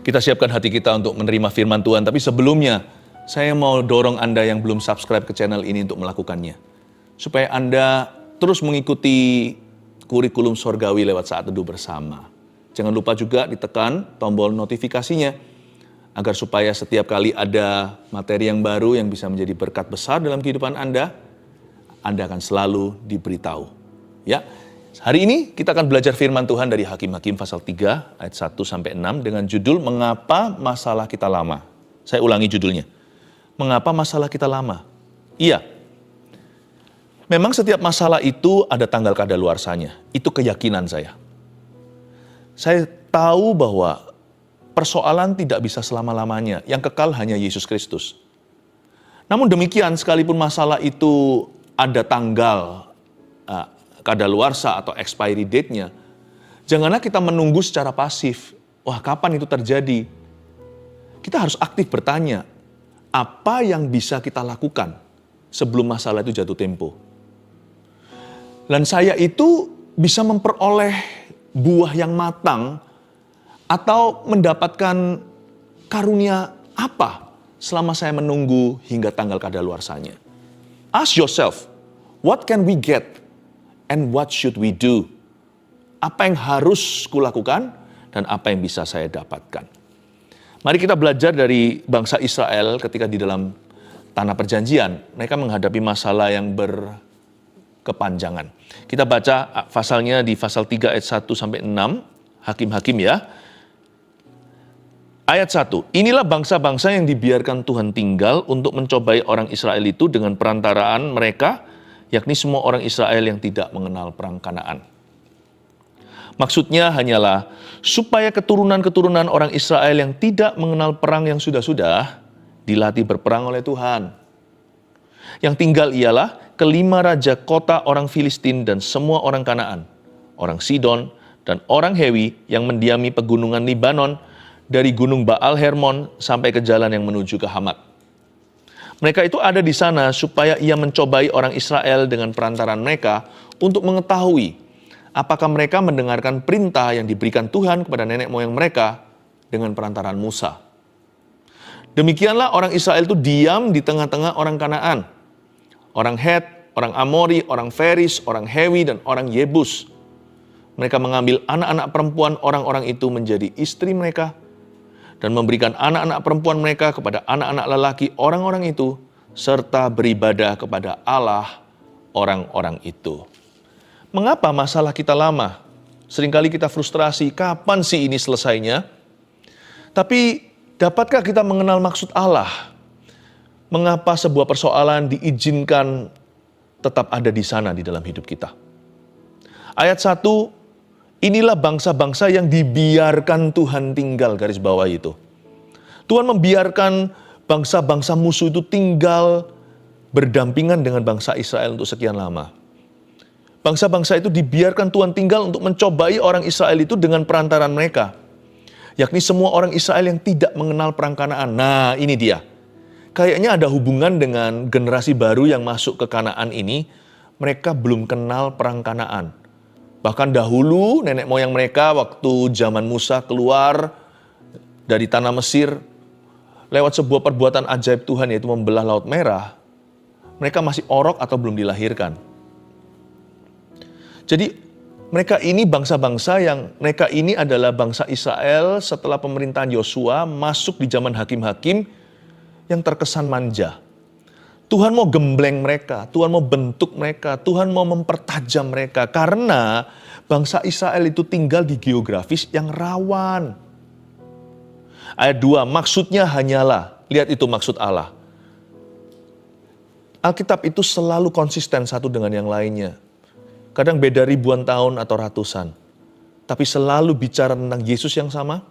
Kita siapkan hati kita untuk menerima firman Tuhan, tapi sebelumnya saya mau dorong Anda yang belum subscribe ke channel ini untuk melakukannya. Supaya Anda terus mengikuti kurikulum sorgawi lewat Saat Teduh Bersama. Jangan lupa juga ditekan tombol notifikasinya, agar supaya setiap kali ada materi yang baru yang bisa menjadi berkat besar dalam kehidupan Anda akan selalu diberitahu. Ya. Hari ini kita akan belajar firman Tuhan dari Hakim-Hakim pasal 3 ayat 1-6 dengan judul Mengapa Masalah Kita Lama. Saya ulangi judulnya. Mengapa masalah kita lama? Iya. Memang setiap masalah itu ada tanggal kadaluarsanya. Itu keyakinan saya. Saya tahu bahwa persoalan tidak bisa selama-lamanya. Yang kekal hanya Yesus Kristus. Namun demikian, sekalipun masalah itu ada tanggal kadaluarsa atau expiry date-nya, janganlah kita menunggu secara pasif. Wah, kapan itu terjadi? Kita harus aktif bertanya, apa yang bisa kita lakukan sebelum masalah itu jatuh tempo? Dan saya itu bisa memperoleh buah yang matang atau mendapatkan karunia apa selama saya menunggu hingga tanggal kadaluarsanya? Ask yourself, what can we get? And what should we do? Apa yang harus kulakukan dan apa yang bisa saya dapatkan? Mari kita belajar dari bangsa Israel ketika di dalam tanah perjanjian. Mereka menghadapi masalah yang berkepanjangan. Kita baca pasalnya di pasal 3 ayat 1-6, Hakim-Hakim ya. Ayat 1, inilah bangsa-bangsa yang dibiarkan Tuhan tinggal untuk mencobai orang Israel itu dengan perantaraan mereka, yakni semua orang Israel yang tidak mengenal perang Kanaan. Maksudnya hanyalah supaya keturunan-keturunan orang Israel yang tidak mengenal perang yang sudah-sudah dilatih berperang oleh Tuhan. Yang tinggal ialah kelima raja kota orang Filistin dan semua orang Kanaan, orang Sidon dan orang Hewi yang mendiami pegunungan Libanon dari gunung Baal Hermon sampai ke jalan yang menuju ke Hamat. Mereka itu ada di sana supaya ia mencobai orang Israel dengan perantaran mereka untuk mengetahui apakah mereka mendengarkan perintah yang diberikan Tuhan kepada nenek moyang mereka dengan perantaran Musa. Demikianlah orang Israel itu diam di tengah-tengah orang Kanaan, orang Het, orang Amori, orang Feris, orang Hewi, dan orang Yebus. Mereka mengambil anak-anak perempuan orang-orang itu menjadi istri mereka, dan memberikan anak-anak perempuan mereka kepada anak-anak lelaki orang-orang itu, serta beribadah kepada Allah orang-orang itu. Mengapa masalah kita lama? Seringkali kita frustrasi, kapan sih ini selesainya? Tapi dapatkah kita mengenal maksud Allah? Mengapa sebuah persoalan diizinkan tetap ada di sana di dalam hidup kita? Ayat 1, inilah bangsa-bangsa yang dibiarkan Tuhan tinggal, garis bawah itu. Tuhan membiarkan bangsa-bangsa musuh itu tinggal berdampingan dengan bangsa Israel untuk sekian lama. Bangsa-bangsa itu dibiarkan Tuhan tinggal untuk mencobai orang Israel itu dengan perantaran mereka. Yakni semua orang Israel yang tidak mengenal perang Kanaan. Nah, ini dia. Kayaknya ada hubungan dengan generasi baru yang masuk ke Kanaan ini. Mereka belum kenal perang Kanaan. Bahkan dahulu nenek moyang mereka waktu zaman Musa keluar dari tanah Mesir lewat sebuah perbuatan ajaib Tuhan, yaitu membelah Laut Merah, mereka masih orok atau belum dilahirkan. Jadi mereka ini bangsa-bangsa yang mereka ini adalah bangsa Israel setelah pemerintahan Yosua masuk di zaman hakim-hakim yang terkesan manja. Tuhan mau gembleng mereka, Tuhan mau bentuk mereka, Tuhan mau mempertajam mereka. Karena bangsa Israel itu tinggal di geografis yang rawan. Ayat 2, maksudnya hanyalah, lihat itu maksud Allah. Alkitab itu selalu konsisten satu dengan yang lainnya. Kadang beda ribuan tahun atau ratusan. Tapi selalu bicara tentang Yesus yang sama.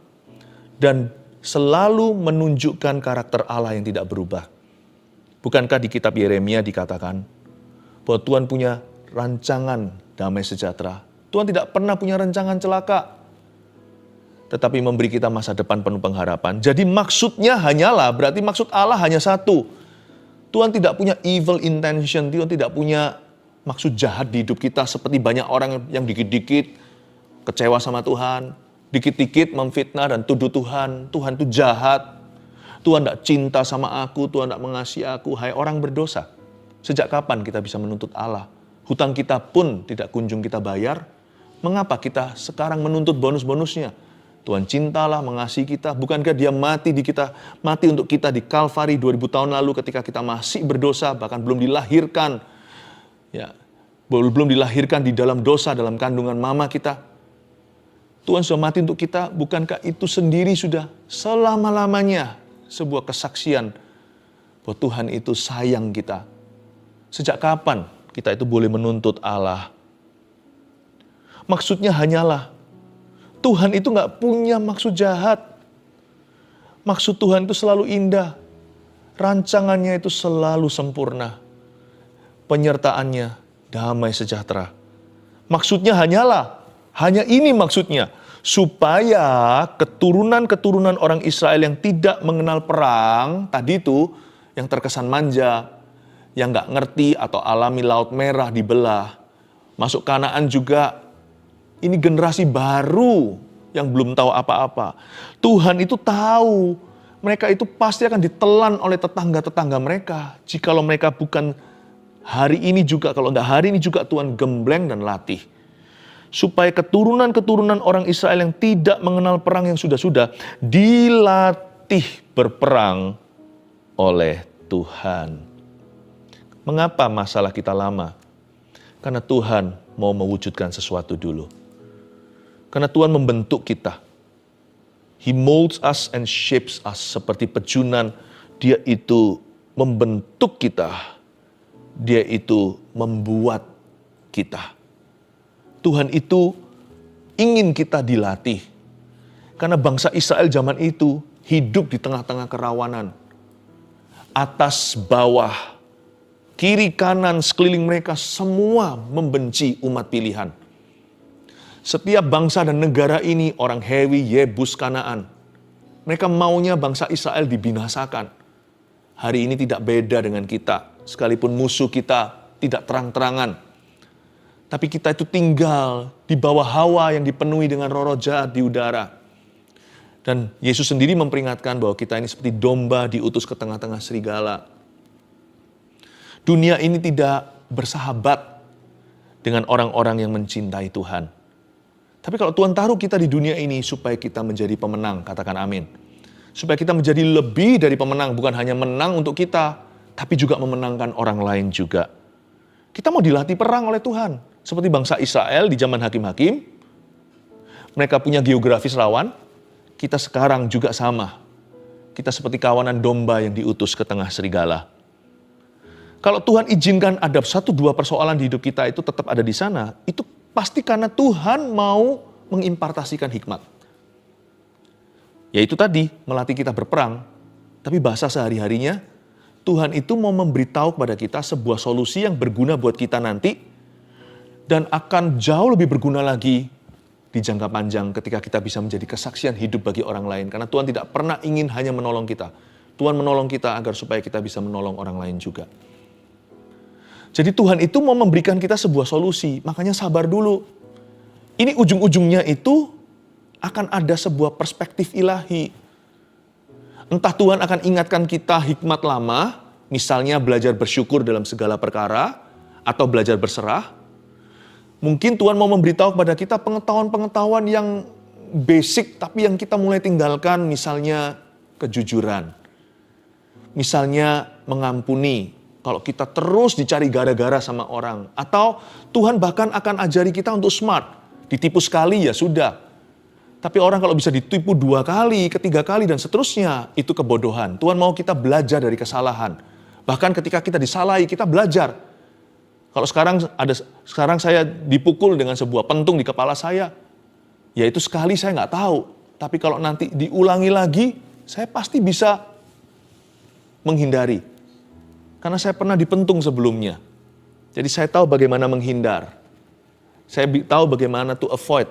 Dan selalu menunjukkan karakter Allah yang tidak berubah. Bukankah di kitab Yeremia dikatakan bahwa Tuhan punya rancangan damai sejahtera. Tuhan tidak pernah punya rancangan celaka. Tetapi memberi kita masa depan penuh pengharapan. Jadi maksudnya hanyalah, berarti maksud Allah hanya satu. Tuhan tidak punya evil intention, Tuhan tidak punya maksud jahat di hidup kita seperti banyak orang yang dikit-dikit kecewa sama Tuhan, dikit-dikit memfitnah dan tuduh Tuhan. Tuhan itu jahat. Tuhan tidak cinta sama aku, Tuhan tidak mengasihi aku. Hai orang berdosa. Sejak kapan kita bisa menuntut Allah? Hutang kita pun tidak kunjung kita bayar. Mengapa kita sekarang menuntut bonus-bonusnya? Tuhan cintalah, mengasihi kita. Bukankah dia mati untuk kita di Kalvari 2000 tahun lalu ketika kita masih berdosa, bahkan belum dilahirkan. Ya, belum dilahirkan di dalam dosa, dalam kandungan mama kita. Tuhan sudah mati untuk kita, bukankah itu sendiri sudah selama-lamanya sebuah kesaksian bahwa Tuhan itu sayang kita. Sejak kapan kita itu boleh menuntut Allah? Maksudnya hanyalah, Tuhan itu gak punya maksud jahat. Maksud Tuhan itu selalu indah. Rancangannya itu selalu sempurna. Penyertaannya damai sejahtera. Maksudnya hanya ini maksudnya. Supaya keturunan-keturunan orang Israel yang tidak mengenal perang, tadi itu yang terkesan manja, yang gak ngerti atau alami Laut Merah dibelah. Masuk Kanaan juga, ini generasi baru yang belum tahu apa-apa. Tuhan itu tahu, mereka itu pasti akan ditelan oleh tetangga-tetangga mereka. Jikalau mereka bukan hari ini juga, kalau enggak hari ini juga Tuhan gembleng dan latih. Supaya keturunan-keturunan orang Israel yang tidak mengenal perang yang sudah-sudah dilatih berperang oleh Tuhan. Mengapa masalah kita lama? Karena Tuhan mau mewujudkan sesuatu dulu. Karena Tuhan membentuk kita. He molds us and shapes us. Seperti pejunan, dia itu membentuk kita. Dia itu membuat kita. Tuhan itu ingin kita dilatih. Karena bangsa Israel zaman itu hidup di tengah-tengah kerawanan. Atas, bawah, kiri, kanan, sekeliling mereka semua membenci umat pilihan. Setiap bangsa dan negara ini orang Hewi, Yebus, Kanaan. Mereka maunya bangsa Israel dibinasakan. Hari ini tidak beda dengan kita. Sekalipun musuh kita tidak terang-terangan. Tapi kita itu tinggal di bawah hawa yang dipenuhi dengan roh-roh jahat di udara. Dan Yesus sendiri memperingatkan bahwa kita ini seperti domba diutus ke tengah-tengah serigala. Dunia ini tidak bersahabat dengan orang-orang yang mencintai Tuhan. Tapi kalau Tuhan taruh kita di dunia ini supaya kita menjadi pemenang, katakan amin. Supaya kita menjadi lebih dari pemenang, bukan hanya menang untuk kita, tapi juga memenangkan orang lain juga. Kita mau dilatih perang oleh Tuhan. Seperti bangsa Israel di zaman hakim-hakim, mereka punya geografis rawan, kita sekarang juga sama. Kita seperti kawanan domba yang diutus ke tengah serigala. Kalau Tuhan izinkan ada 1-2 persoalan di hidup kita itu tetap ada di sana, itu pasti karena Tuhan mau mengimpartasikan hikmat. Yaitu tadi, melatih kita berperang, tapi bahasa sehari-harinya, Tuhan itu mau memberitahu kepada kita sebuah solusi yang berguna buat kita nanti, dan akan jauh lebih berguna lagi di jangka panjang ketika kita bisa menjadi kesaksian hidup bagi orang lain. Karena Tuhan tidak pernah ingin hanya menolong kita. Tuhan menolong kita agar supaya kita bisa menolong orang lain juga. Jadi Tuhan itu mau memberikan kita sebuah solusi. Makanya sabar dulu. Ini ujung-ujungnya itu akan ada sebuah perspektif ilahi. Entah Tuhan akan ingatkan kita hikmat lama, misalnya belajar bersyukur dalam segala perkara, atau belajar berserah. Mungkin Tuhan mau memberitahu kepada kita pengetahuan-pengetahuan yang basic, tapi yang kita mulai tinggalkan, misalnya kejujuran. Misalnya mengampuni, kalau kita terus dicari gara-gara sama orang. Atau Tuhan bahkan akan ajari kita untuk smart. Ditipu sekali ya sudah. Tapi orang kalau bisa ditipu 2 kali, 3 kali, dan seterusnya, itu kebodohan. Tuhan mau kita belajar dari kesalahan. Bahkan ketika kita disalahi, kita belajar. Kalau sekarang saya dipukul dengan sebuah pentung di kepala saya, ya itu sekali saya nggak tahu. Tapi kalau nanti diulangi lagi, saya pasti bisa menghindari. Karena saya pernah dipentung sebelumnya. Jadi saya tahu bagaimana menghindar. Saya tahu bagaimana to avoid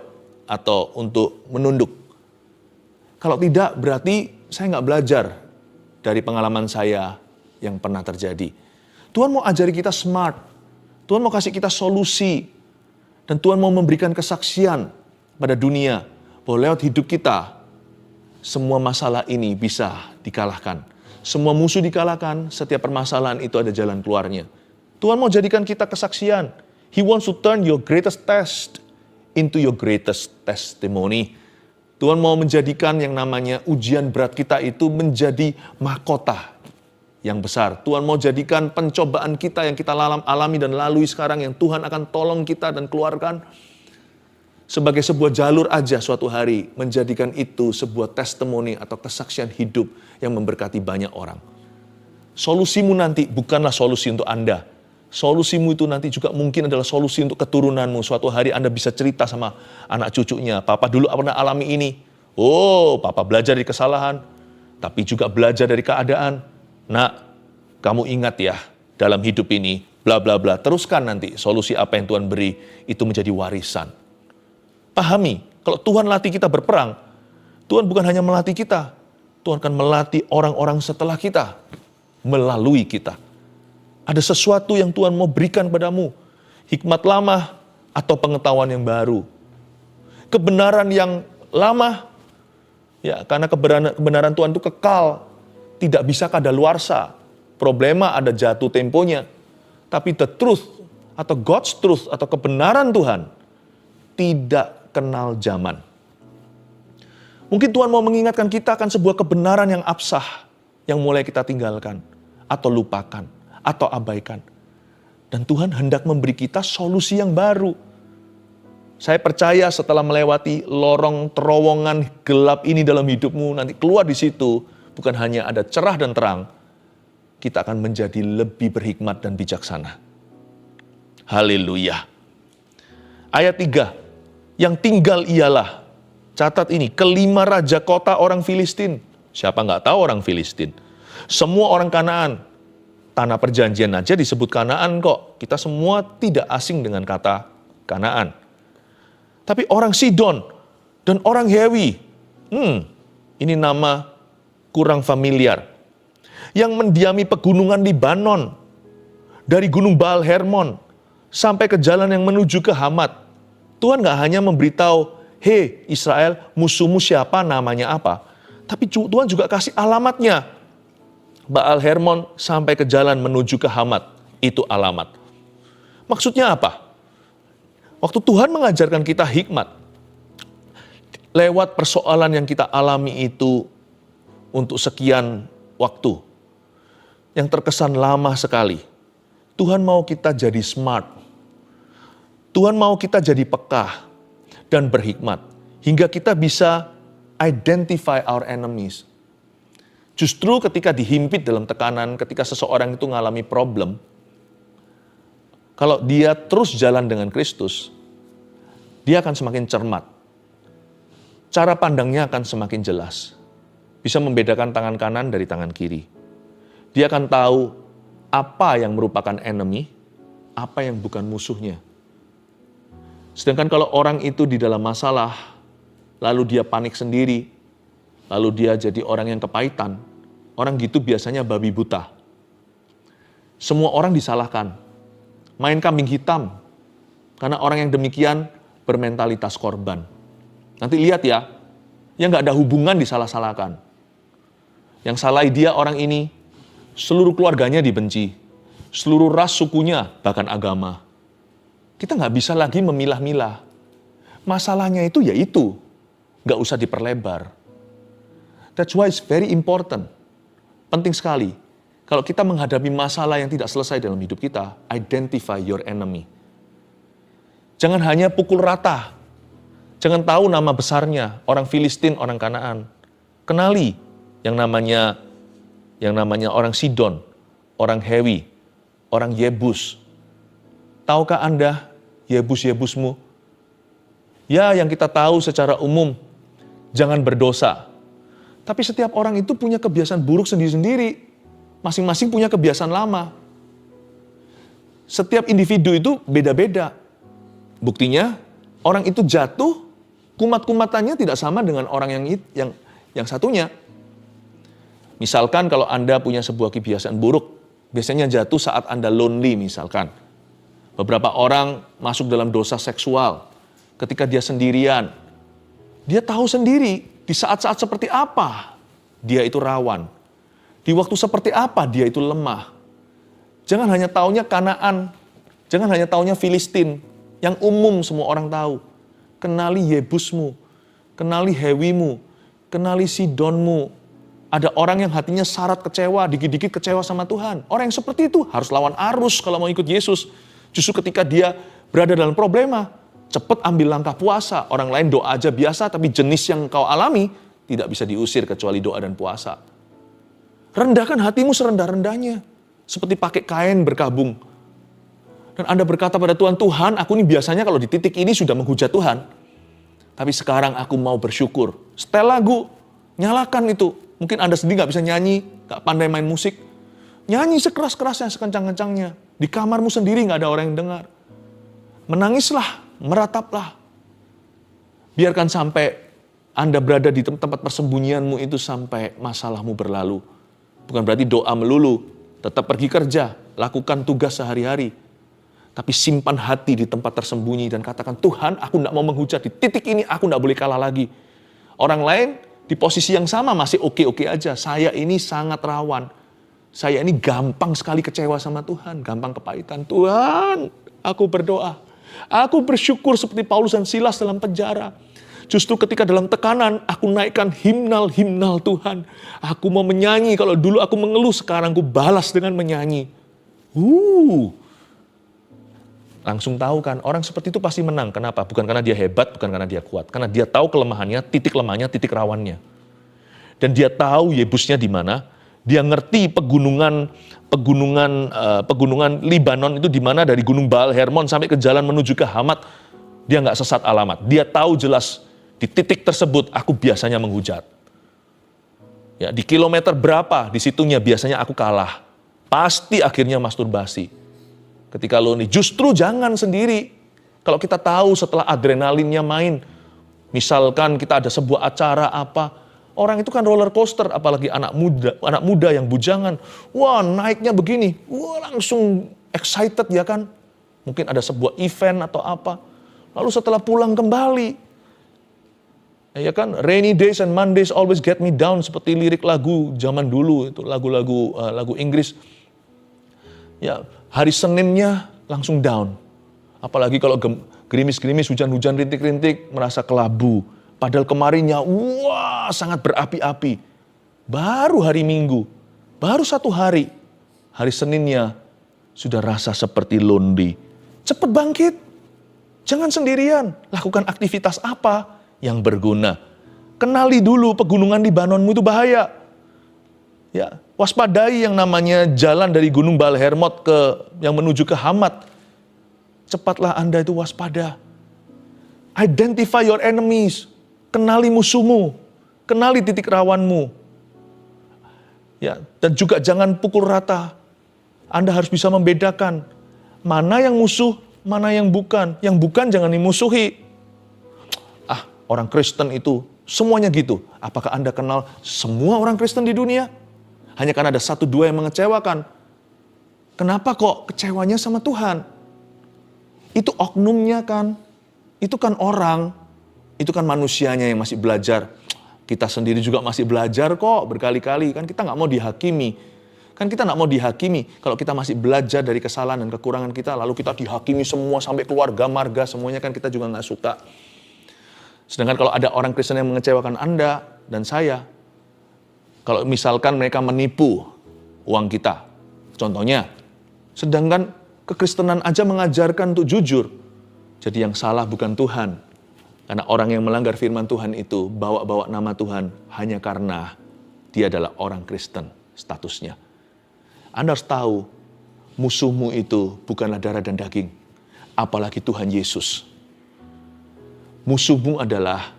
atau untuk menunduk. Kalau tidak, berarti saya nggak belajar dari pengalaman saya yang pernah terjadi. Tuhan mau ajari kita smart. Tuhan mau kasih kita solusi. Dan Tuhan mau memberikan kesaksian pada dunia bahwa lewat hidup kita, semua masalah ini bisa dikalahkan. Semua musuh dikalahkan, setiap permasalahan itu ada jalan keluarnya. Tuhan mau jadikan kita kesaksian. He wants to turn your greatest test into your greatest testimony. Tuhan mau menjadikan yang namanya ujian berat kita itu menjadi mahkota yang besar. Tuhan mau jadikan pencobaan kita yang kita alami dan lalui sekarang, yang Tuhan akan tolong kita dan keluarkan, sebagai sebuah jalur aja suatu hari, menjadikan itu sebuah testimoni atau kesaksian hidup yang memberkati banyak orang. Solusimu nanti bukanlah solusi untuk Anda. Solusimu itu nanti juga mungkin adalah solusi untuk keturunanmu. Suatu hari Anda bisa cerita sama anak cucunya, "Papa dulu pernah alami ini. Oh, Papa belajar dari kesalahan, tapi juga belajar dari keadaan. Nak, kamu ingat ya, dalam hidup ini, bla bla bla." Teruskan nanti solusi apa yang Tuhan beri, itu menjadi warisan. Pahami, kalau Tuhan latih kita berperang, Tuhan bukan hanya melatih kita, Tuhan akan melatih orang-orang setelah kita, melalui kita. Ada sesuatu yang Tuhan mau berikan padamu, hikmat lama atau pengetahuan yang baru. Kebenaran yang lama, ya karena kebenaran Tuhan itu kekal, tidak bisa kadaluarsa. Problema ada jatuh temponya, tapi the truth atau God's truth atau kebenaran Tuhan tidak kenal zaman. Mungkin Tuhan mau mengingatkan kita akan sebuah kebenaran yang absah, yang mulai kita tinggalkan, atau lupakan, atau abaikan. Dan Tuhan hendak memberi kita solusi yang baru. Saya percaya setelah melewati lorong terowongan gelap ini dalam hidupmu, nanti keluar di situ, bukan hanya ada cerah dan terang, kita akan menjadi lebih berhikmat dan bijaksana. Haleluya. Ayat 3, yang tinggal ialah, catat ini, kelima raja kota orang Filistin. Siapa nggak tahu orang Filistin? Semua orang Kanaan. Tanah perjanjian aja disebut Kanaan kok. Kita semua tidak asing dengan kata Kanaan. Tapi orang Sidon dan orang Hewi, ini nama kurang familiar. Yang mendiami pegunungan Libanon, dari gunung Baal Hermon sampai ke jalan yang menuju ke Hamat. Tuhan gak hanya memberitahu, "Hei Israel, musuhmu siapa, namanya apa?" Tapi Tuhan juga kasih alamatnya. Baal Hermon sampai ke jalan menuju ke Hamat, itu alamat. Maksudnya apa? Waktu Tuhan mengajarkan kita hikmat, lewat persoalan yang kita alami itu untuk sekian waktu, yang terkesan lama sekali, Tuhan mau kita jadi smart. Tuhan mau kita jadi peka dan berhikmat, hingga kita bisa identify our enemies. Justru ketika dihimpit dalam tekanan, ketika seseorang itu mengalami problem, kalau dia terus jalan dengan Kristus, dia akan semakin cermat. Cara pandangnya akan semakin jelas. Bisa membedakan tangan kanan dari tangan kiri. Dia akan tahu apa yang merupakan enemy, apa yang bukan musuhnya. Sedangkan kalau orang itu di dalam masalah, lalu dia panik sendiri, lalu dia jadi orang yang kepahitan, orang gitu biasanya babi buta. Semua orang disalahkan, main kambing hitam, karena orang yang demikian bermentalitas korban. Nanti lihat ya, yang gak ada hubungan disalah-salahkan. Yang salahi dia orang ini, seluruh keluarganya dibenci, seluruh ras sukunya, bahkan agama. Kita nggak bisa lagi memilah-milah. Masalahnya itu ya itu, nggak usah diperlebar. That's why it's very important. Penting sekali. Kalau kita menghadapi masalah yang tidak selesai dalam hidup kita, identify your enemy. Jangan hanya pukul rata. Jangan tahu nama besarnya, orang Filistin, orang Kanaan. Kenali yang namanya orang Sidon, orang Hewi, orang Yebus. Tahukah Anda Yebus-Yebusmu? Ya, yang kita tahu secara umum, jangan berdosa. Tapi setiap orang itu punya kebiasaan buruk sendiri-sendiri. Masing-masing punya kebiasaan lama. Setiap individu itu beda-beda. Buktinya, orang itu jatuh, kumat-kumatannya tidak sama dengan orang yang satunya. Misalkan kalau Anda punya sebuah kebiasaan buruk, biasanya jatuh saat Anda lonely misalkan. Beberapa orang masuk dalam dosa seksual ketika dia sendirian. Dia tahu sendiri di saat-saat seperti apa dia itu rawan. Di waktu seperti apa dia itu lemah. Jangan hanya taunya Kanaan, jangan hanya taunya Filistin, yang umum semua orang tahu. Kenali Yebusmu, kenali Hewimu, kenali Sidonmu. Ada orang yang hatinya syarat kecewa, dikit-dikit kecewa sama Tuhan. Orang yang seperti itu harus lawan arus kalau mau ikut Yesus. Justru ketika dia berada dalam problema, cepat ambil langkah puasa. Orang lain doa aja biasa, tapi jenis yang kau alami tidak bisa diusir kecuali doa dan puasa. Rendahkan hatimu serendah-rendahnya. Seperti pakai kain berkabung. Dan Anda berkata pada Tuhan, Tuhan, aku ini biasanya kalau di titik ini sudah menghujat Tuhan. Tapi sekarang aku mau bersyukur. Setel lagu, nyalakan itu. Mungkin Anda sendiri gak bisa nyanyi, gak pandai main musik. Nyanyi sekeras-kerasnya, sekencang-kencangnya. Di kamarmu sendiri gak ada orang yang dengar. Menangislah, merataplah. Biarkan sampai Anda berada di tempat persembunyianmu itu sampai masalahmu berlalu. Bukan berarti doa melulu, tetap pergi kerja, lakukan tugas sehari-hari. Tapi simpan hati di tempat tersembunyi dan katakan, Tuhan, aku tidak mau menghujat, di titik ini aku tidak boleh kalah lagi. Orang lain di posisi yang sama masih oke-oke aja. Saya ini sangat rawan. Saya ini gampang sekali kecewa sama Tuhan, gampang kepahitan. Tuhan, aku berdoa. Aku bersyukur seperti Paulus dan Silas dalam penjara. Justru ketika dalam tekanan, aku naikkan himnal-himnal Tuhan. Aku mau menyanyi, kalau dulu aku mengeluh, sekarang aku balas dengan menyanyi. Langsung tahu kan, orang seperti itu pasti menang. Kenapa? Bukan karena dia hebat, bukan karena dia kuat. Karena dia tahu kelemahannya, titik lemahnya, titik rawannya. Dan dia tahu Yebusnya di mana. Dia ngerti pegunungan Libanon itu di mana, dari Gunung Baal Hermon sampai ke jalan menuju ke Hamat. Dia nggak sesat alamat. Dia tahu jelas di titik tersebut aku biasanya menghujat. Ya, di kilometer berapa di situnya biasanya aku kalah. Pasti akhirnya masturbasi. Ketika lo nih, justru jangan sendiri. Kalau kita tahu setelah adrenalinnya main, misalkan kita ada sebuah acara apa, orang itu kan roller coaster, apalagi anak muda yang bujangan. Wah, naiknya begini, wah langsung excited ya kan. Mungkin ada sebuah event atau apa. Lalu setelah pulang kembali, ya kan, rainy days and Mondays always get me down, seperti lirik lagu zaman dulu itu, lagu Inggris. Ya, hari Seninnya langsung down. Apalagi kalau gerimis-gerimis, hujan-hujan, rintik-rintik, merasa kelabu. Padahal kemarinnya, wah, sangat berapi-api. Baru hari Minggu, baru 1 hari, hari Seninnya sudah rasa seperti lonely. Cepat bangkit, jangan sendirian. Lakukan aktivitas apa yang berguna. Kenali dulu pegunungan Libanonmu itu bahaya. Ya, waspadai yang namanya jalan dari Gunung Baal Hermon yang menuju ke Hamat. Cepatlah Anda itu waspada. Identify your enemies. Kenali musuhmu. Kenali titik rawanmu. Ya, dan juga jangan pukul rata. Anda harus bisa membedakan mana yang musuh, mana yang bukan. Yang bukan jangan dimusuhi. Orang Kristen itu semuanya gitu. Apakah Anda kenal semua orang Kristen di dunia? Hanya karena ada 1-2 yang mengecewakan. Kenapa kok kecewanya sama Tuhan? Itu oknumnya kan. Itu kan orang. Itu kan manusianya yang masih belajar. Kita sendiri juga masih belajar kok berkali-kali. Kan kita nggak mau dihakimi. Kan kita nggak mau dihakimi. Kalau kita masih belajar dari kesalahan dan kekurangan kita, lalu kita dihakimi semua sampai keluarga, marga, semuanya kan kita juga nggak suka. Sedangkan kalau ada orang Kristen yang mengecewakan Anda dan saya, kalau misalkan mereka menipu uang kita, contohnya, sedangkan kekristenan aja mengajarkan untuk jujur. Jadi yang salah bukan Tuhan. Karena orang yang melanggar firman Tuhan itu bawa-bawa nama Tuhan hanya karena dia adalah orang Kristen statusnya. Anda harus tahu, musuhmu itu bukanlah darah dan daging, apalagi Tuhan Yesus. Musuhmu adalah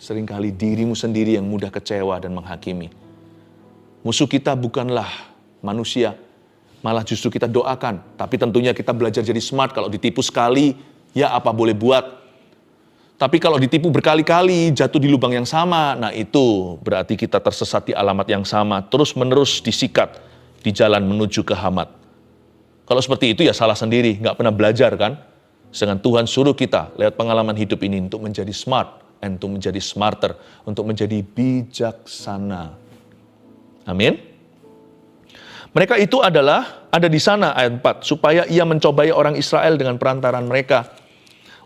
seringkali dirimu sendiri yang mudah kecewa dan menghakimi. Musuh kita bukanlah manusia, malah justru kita doakan. Tapi tentunya kita belajar jadi smart. Kalau ditipu sekali, ya apa boleh buat. Tapi kalau ditipu berkali-kali, jatuh di lubang yang sama, nah itu berarti kita tersesat di alamat yang sama, terus-menerus disikat di jalan menuju ke Hamat. Kalau seperti itu ya salah sendiri, nggak pernah belajar kan? Sedangkan Tuhan suruh kita lewat pengalaman hidup ini untuk menjadi smart, and to menjadi smarter, untuk menjadi bijaksana. Amin. Mereka itu ada di sana ayat 4, supaya ia mencobai orang Israel dengan perantaran mereka,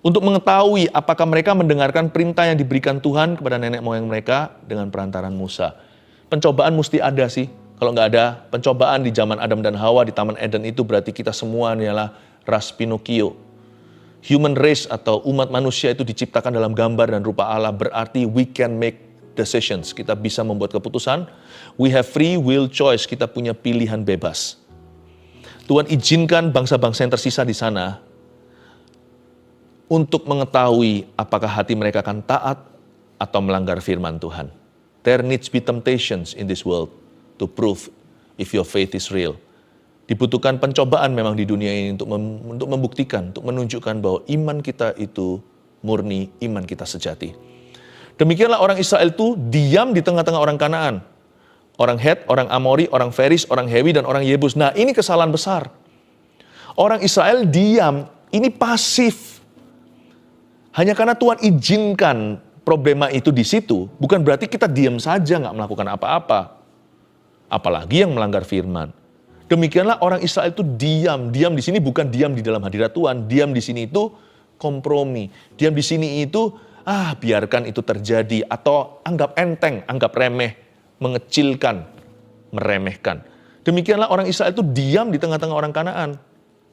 untuk mengetahui apakah mereka mendengarkan perintah yang diberikan Tuhan kepada nenek moyang mereka dengan perantaran Musa. Pencobaan mesti ada sih. Kalau nggak ada pencobaan di zaman Adam dan Hawa di Taman Eden, itu berarti kita semua adalah ras Pinocchio. Human race atau umat manusia itu diciptakan dalam gambar dan rupa Allah, berarti we can make decisions. Kita bisa membuat keputusan. We have free will choice. Kita punya pilihan bebas. Tuhan izinkan bangsa-bangsa yang tersisa di sana untuk mengetahui apakah hati mereka akan taat atau melanggar firman Tuhan. There needs be temptations in this world to prove if your faith is real. Dibutuhkan pencobaan memang di dunia ini untuk membuktikan, untuk menunjukkan bahwa iman kita itu murni, iman kita sejati. Demikianlah orang Israel itu diam di tengah-tengah orang Kanaan. Orang Het, orang Amori, orang Feris, orang Hewi, dan orang Yebus. Nah, ini kesalahan besar. Orang Israel diam, ini pasif. Hanya karena Tuhan izinkan problema itu di situ, bukan berarti kita diam saja nggak melakukan apa-apa. Apalagi yang melanggar firman. Demikianlah orang Israel itu diam. Diam di sini bukan diam di dalam hadirat Tuhan. Diam di sini itu kompromi. Diam di sini itu, biarkan itu terjadi. Atau anggap enteng, anggap remeh. Mengecilkan, meremehkan. Demikianlah orang Israel itu diam di tengah-tengah orang Kanaan.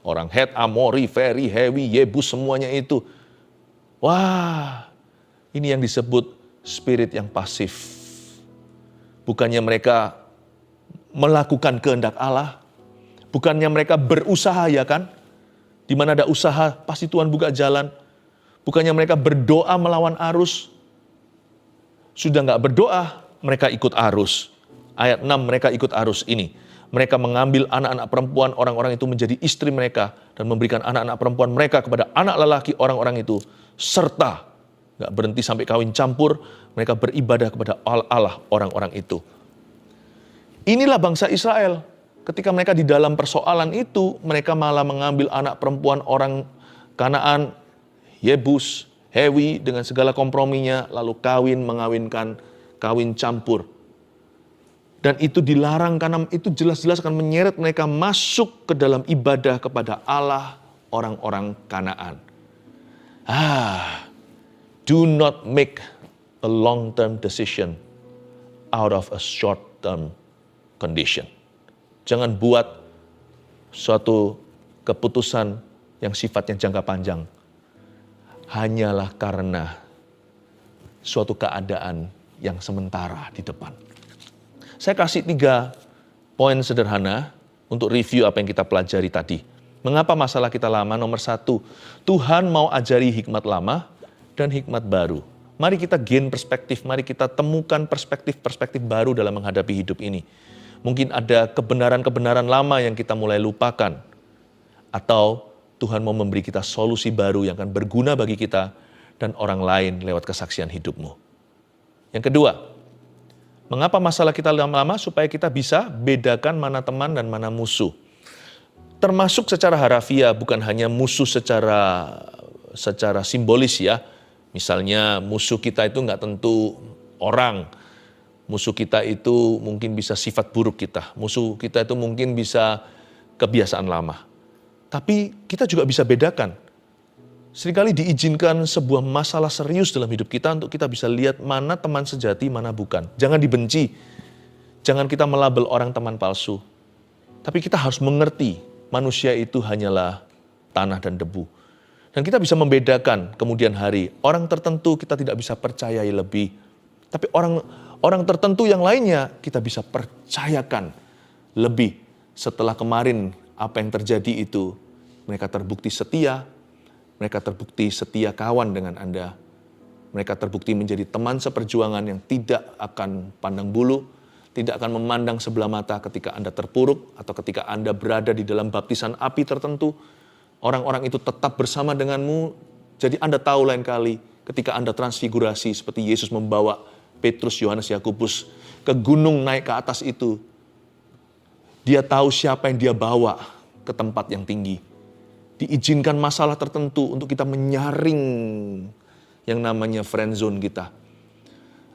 Orang Het, Amori, Feri, Hewi, Yebus, semuanya itu. Wah, ini yang disebut spirit yang pasif. Bukannya mereka melakukan kehendak Allah, bukannya mereka berusaha, ya kan? Di mana ada usaha, pasti Tuhan buka jalan. Bukannya mereka berdoa melawan arus. Sudah nggak berdoa, mereka ikut arus. Ayat 6, mereka ikut arus ini. Mereka mengambil anak-anak perempuan orang-orang itu menjadi istri mereka, dan memberikan anak-anak perempuan mereka kepada anak lelaki orang-orang itu, serta nggak berhenti sampai kawin campur, mereka beribadah kepada Allah orang-orang itu. Inilah bangsa Israel. Ketika mereka di dalam persoalan itu, mereka malah mengambil anak perempuan orang Kanaan, Yebus, Hewi, dengan segala komprominya, lalu mengawinkan, kawin campur. Dan itu dilarang karena itu jelas-jelas akan menyeret mereka masuk ke dalam ibadah kepada Allah orang-orang Kanaan. Do not make a long-term decision out of a short-term condition. Jangan buat suatu keputusan yang sifatnya jangka panjang hanyalah karena suatu keadaan yang sementara di depan. Saya kasih 3 poin sederhana untuk review apa yang kita pelajari tadi. Mengapa masalah kita lama? Nomor 1, Tuhan mau ajari hikmat lama dan hikmat baru. Mari kita gain perspektif, mari kita temukan perspektif-perspektif baru dalam menghadapi hidup ini. Mungkin ada kebenaran-kebenaran lama yang kita mulai lupakan. Atau Tuhan mau memberi kita solusi baru yang akan berguna bagi kita dan orang lain lewat kesaksian hidupmu. Yang kedua, mengapa masalah kita lama-lama? Supaya kita bisa bedakan mana teman dan mana musuh. Termasuk secara harafiah, bukan hanya musuh secara simbolis ya. Misalnya musuh kita itu nggak tentu orang. Musuh kita itu mungkin bisa sifat buruk kita. Musuh kita itu mungkin bisa kebiasaan lama. Tapi kita juga bisa bedakan. Seringkali diizinkan sebuah masalah serius dalam hidup kita untuk kita bisa lihat mana teman sejati, mana bukan. Jangan dibenci. Jangan kita melabel orang teman palsu. Tapi kita harus mengerti manusia itu hanyalah tanah dan debu. Dan kita bisa membedakan kemudian hari. Orang tertentu kita tidak bisa percayai lebih. Tapi orang tertentu yang lainnya kita bisa percayakan lebih. Setelah kemarin apa yang terjadi itu, mereka terbukti setia, mereka terbukti setia kawan dengan Anda. Mereka terbukti menjadi teman seperjuangan yang tidak akan pandang bulu, tidak akan memandang sebelah mata ketika Anda terpuruk atau ketika Anda berada di dalam baptisan api tertentu. Orang-orang itu tetap bersama denganmu. Jadi Anda tahu lain kali ketika Anda transfigurasi seperti Yesus membawa Petrus, Yohanes, Yakobus ke gunung naik ke atas itu. Dia tahu siapa yang dia bawa ke tempat yang tinggi. Diizinkan masalah tertentu untuk kita menyaring yang namanya friend zone kita.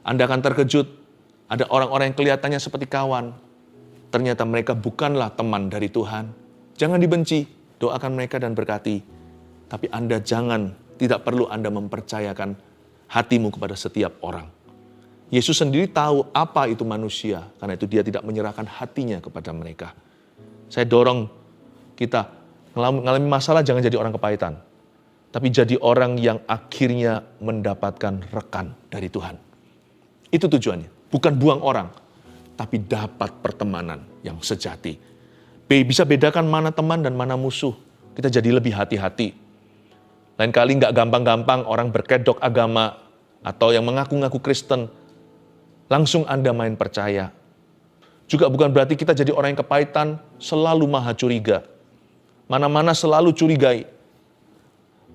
Anda akan terkejut, ada orang-orang yang kelihatannya seperti kawan. Ternyata mereka bukanlah teman dari Tuhan. Jangan dibenci, doakan mereka dan berkati. Tapi Anda tidak perlu Anda mempercayakan hatimu kepada setiap orang. Yesus sendiri tahu apa itu manusia, karena itu dia tidak menyerahkan hatinya kepada mereka. Saya dorong kita, mengalami masalah jangan jadi orang kepahitan. Tapi jadi orang yang akhirnya mendapatkan rekan dari Tuhan. Itu tujuannya, bukan buang orang, tapi dapat pertemanan yang sejati. Bisa bedakan mana teman dan mana musuh. Kita jadi lebih hati-hati. Lain kali nggak gampang-gampang orang berkedok agama atau yang mengaku-ngaku Kristen, langsung Anda main percaya. Juga bukan berarti kita jadi orang yang kepahitan, selalu maha curiga. Mana-mana selalu curigai.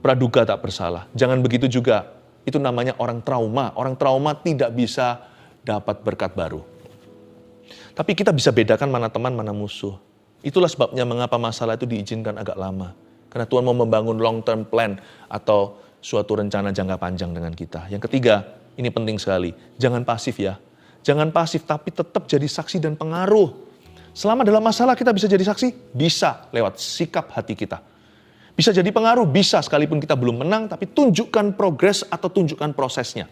Praduga tak bersalah. Jangan begitu juga. Itu namanya orang trauma. Orang trauma tidak bisa dapat berkat baru. Tapi kita bisa bedakan mana teman, mana musuh. Itulah sebabnya mengapa masalah itu diizinkan agak lama. Karena Tuhan mau membangun long term plan atau suatu rencana jangka panjang dengan kita. Yang ketiga, ini penting sekali. Jangan pasif ya. Jangan pasif tapi tetap jadi saksi dan pengaruh. Selama dalam masalah kita bisa jadi saksi, bisa lewat sikap hati kita. Bisa jadi pengaruh, bisa sekalipun kita belum menang, tapi tunjukkan progres atau tunjukkan prosesnya.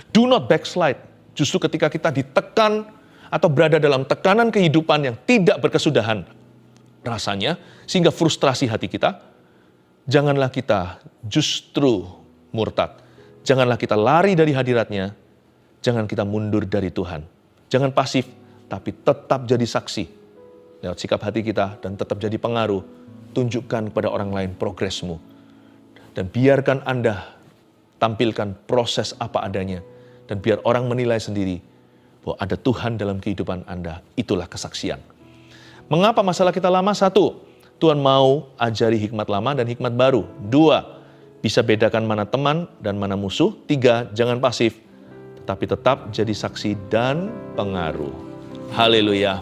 Do not backslide. Justru ketika kita ditekan atau berada dalam tekanan kehidupan yang tidak berkesudahan rasanya, sehingga frustrasi hati kita, janganlah kita justru murtad. Janganlah kita lari dari hadiratnya, jangan kita mundur dari Tuhan. Jangan pasif, tapi tetap jadi saksi lewat sikap hati kita dan tetap jadi pengaruh. Tunjukkan kepada orang lain progresmu. Dan biarkan Anda tampilkan proses apa adanya. Dan biar orang menilai sendiri bahwa ada Tuhan dalam kehidupan Anda. Itulah kesaksian. Mengapa masalah kita lama? 1, Tuhan mau ajari hikmat lama dan hikmat baru. 2, bisa bedakan mana teman dan mana musuh. 3, jangan pasif, tetapi tetap jadi saksi dan pengaruh. Haleluya.